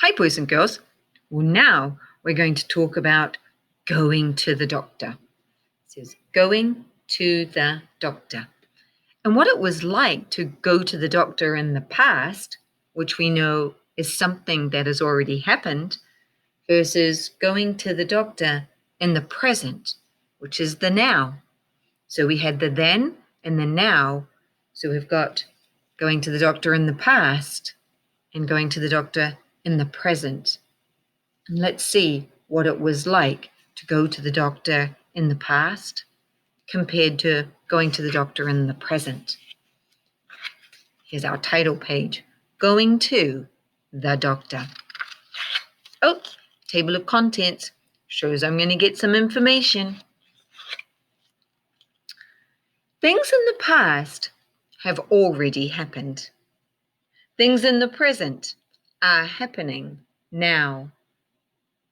Hi, boys and girls. Well, now we're going to talk about going to the doctor. It says going to the doctor. And what it was like to go to the doctor in the past, which we know is something that has already happened, versus going to the doctor in the present, which is the now. So we had the then and the now. So we've got going to the doctor in the past and going to the doctor in the present. And let's see what it was like to go to the doctor in the past compared to going to the doctor in the present. Here's our title page, Going to the Doctor. Oh, table of contents shows I'm going to get some information. Things in the past have already happened. Things in the present are happening now.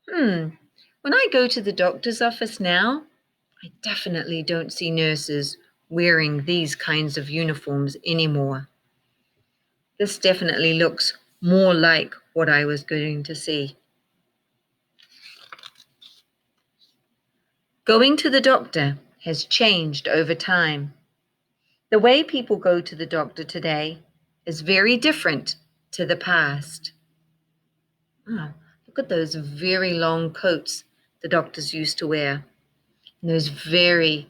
When I go to the doctor's office now, I definitely don't see nurses wearing these kinds of uniforms anymore. This definitely looks more like what I was going to see. Going to the doctor has changed over time. The way people go to the doctor today is very different to the past. Oh, look at those very long coats the doctors used to wear, and those very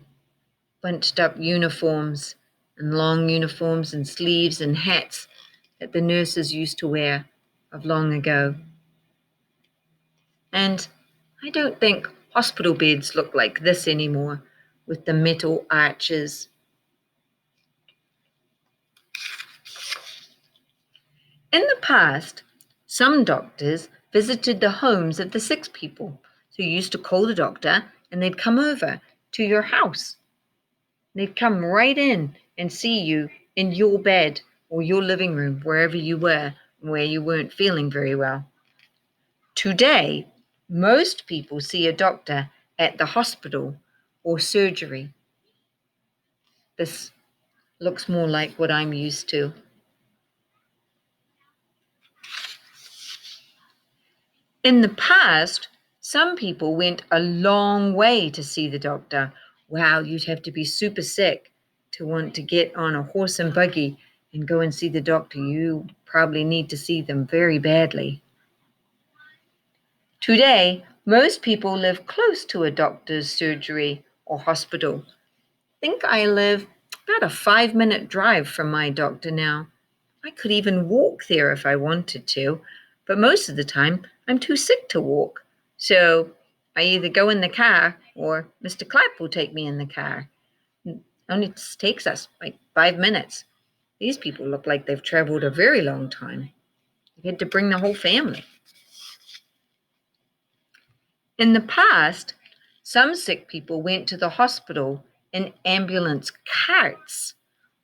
bunched up uniforms and long uniforms and sleeves and hats that the nurses used to wear of long ago. And I don't think hospital beds look like this anymore with the metal arches. In the past, some doctors visited the homes of the sick people. So you used to call the doctor and they'd come over to your house. They'd come right in and see you in your bed or your living room, wherever you were, where you weren't feeling very well. Today, most people see a doctor at the hospital or surgery. This looks more like what I'm used to. In the past, some people went a long way to see the doctor. Wow, you'd have to be super sick to want to get on a horse and buggy and go and see the doctor. You probably need to see them very badly. Today, most people live close to a doctor's surgery or hospital. I think I live about a 5-minute drive from my doctor now. I could even walk there if I wanted to, but most of the time I'm too sick to walk. So I either go in the car or Mr. Clapp will take me in the car. It only takes us like 5 minutes. These people look like they've traveled a very long time. They had to bring the whole family. In the past, some sick people went to the hospital in ambulance carts.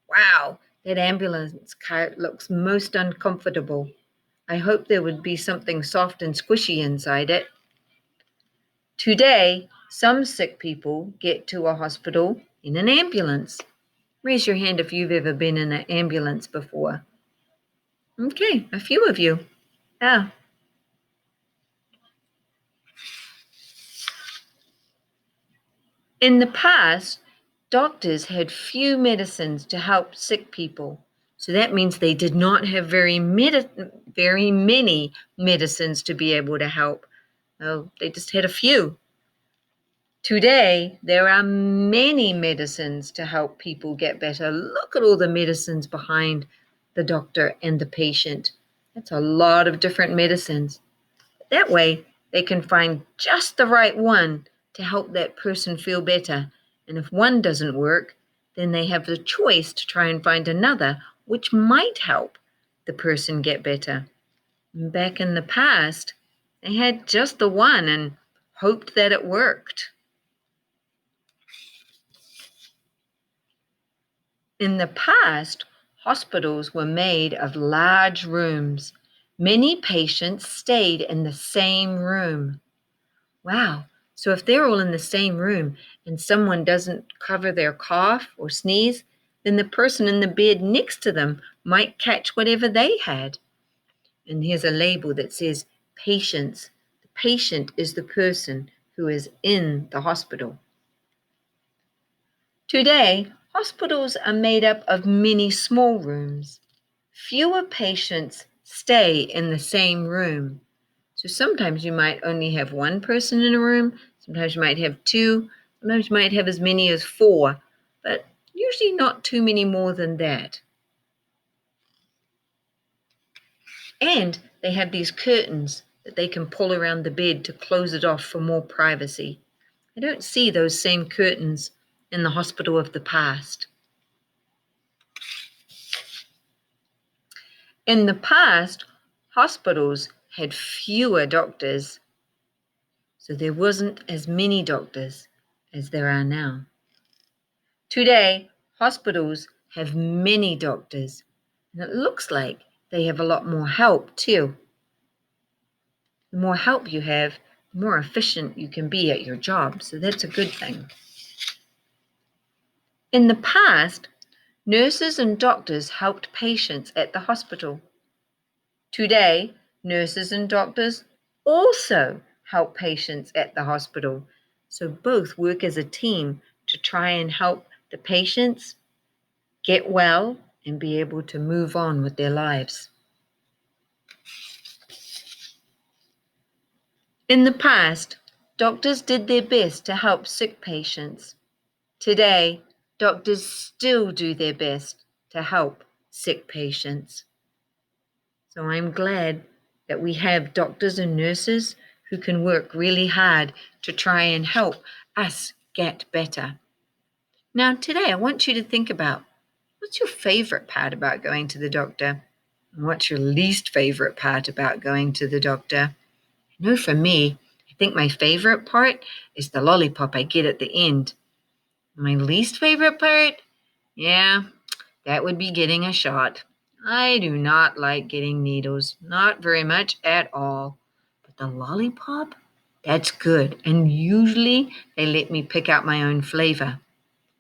Wow, that ambulance cart looks most uncomfortable. I hope there would be something soft and squishy inside it. Today, some sick people get to a hospital in an ambulance. Raise your hand if you've ever been in an ambulance before. Okay, a few of you. Yeah. In the past, doctors had few medicines to help sick people. So that means they did not have very many medicines to be able to help. Oh, they just had a few. Today, there are many medicines to help people get better. Look at all the medicines behind the doctor and the patient. That's a lot of different medicines. That way, they can find just the right one to help that person feel better. And if one doesn't work, then they have the choice to try and find another, which might help the person get better. And back in the past, they had just the one and hoped that it worked. In the past, hospitals were made of large rooms. Many patients stayed in the same room. Wow. So if they're all in the same room and someone doesn't cover their cough or sneeze, then the person in the bed next to them might catch whatever they had. And here's a label that says patients. The patient is the person who is in the hospital. Today, hospitals are made up of many small rooms. Fewer patients stay in the same room. So sometimes you might only have one person in a room, sometimes you might have two, sometimes you might have as many as four, but usually not too many more than that. And they have these curtains that they can pull around the bed to close it off for more privacy. I don't see those same curtains in the hospital of the past. In the past, hospitals had fewer doctors, so there wasn't as many doctors as there are now. Today, hospitals have many doctors, and it looks like they have a lot more help too. The more help you have, the more efficient you can be at your job, so that's a good thing. In the past, nurses and doctors helped patients at the hospital. Today, nurses and doctors also help patients at the hospital, so both work as a team to try and help the patients get well and be able to move on with their lives. In the past, doctors did their best to help sick patients. Today, doctors still do their best to help sick patients. So I'm glad that we have doctors and nurses who can work really hard to try and help us get better. Now, today, I want you to think about what's your favorite part about going to the doctor? And what's your least favorite part about going to the doctor? I know for me, I think my favorite part is the lollipop I get at the end. My least favorite part? Yeah, that would be getting a shot. I do not like getting needles, not very much at all. But the lollipop? That's good, and usually they let me pick out my own flavor.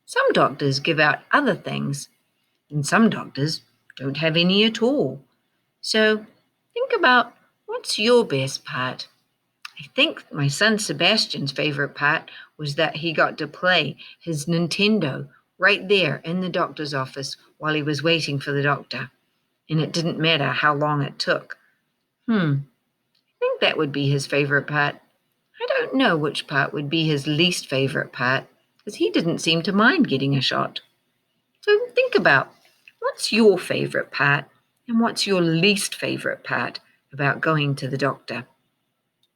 Some doctors give out other things, and some doctors don't have any at all. So think about what's your best part? I think my son Sebastian's favorite part was that he got to play his Nintendo right there in the doctor's office while he was waiting for the doctor. And it didn't matter how long it took. I think that would be his favorite part. I don't know which part would be his least favorite part, because he didn't seem to mind getting a shot. So think about what's your favorite part and what's your least favorite part about going to the doctor.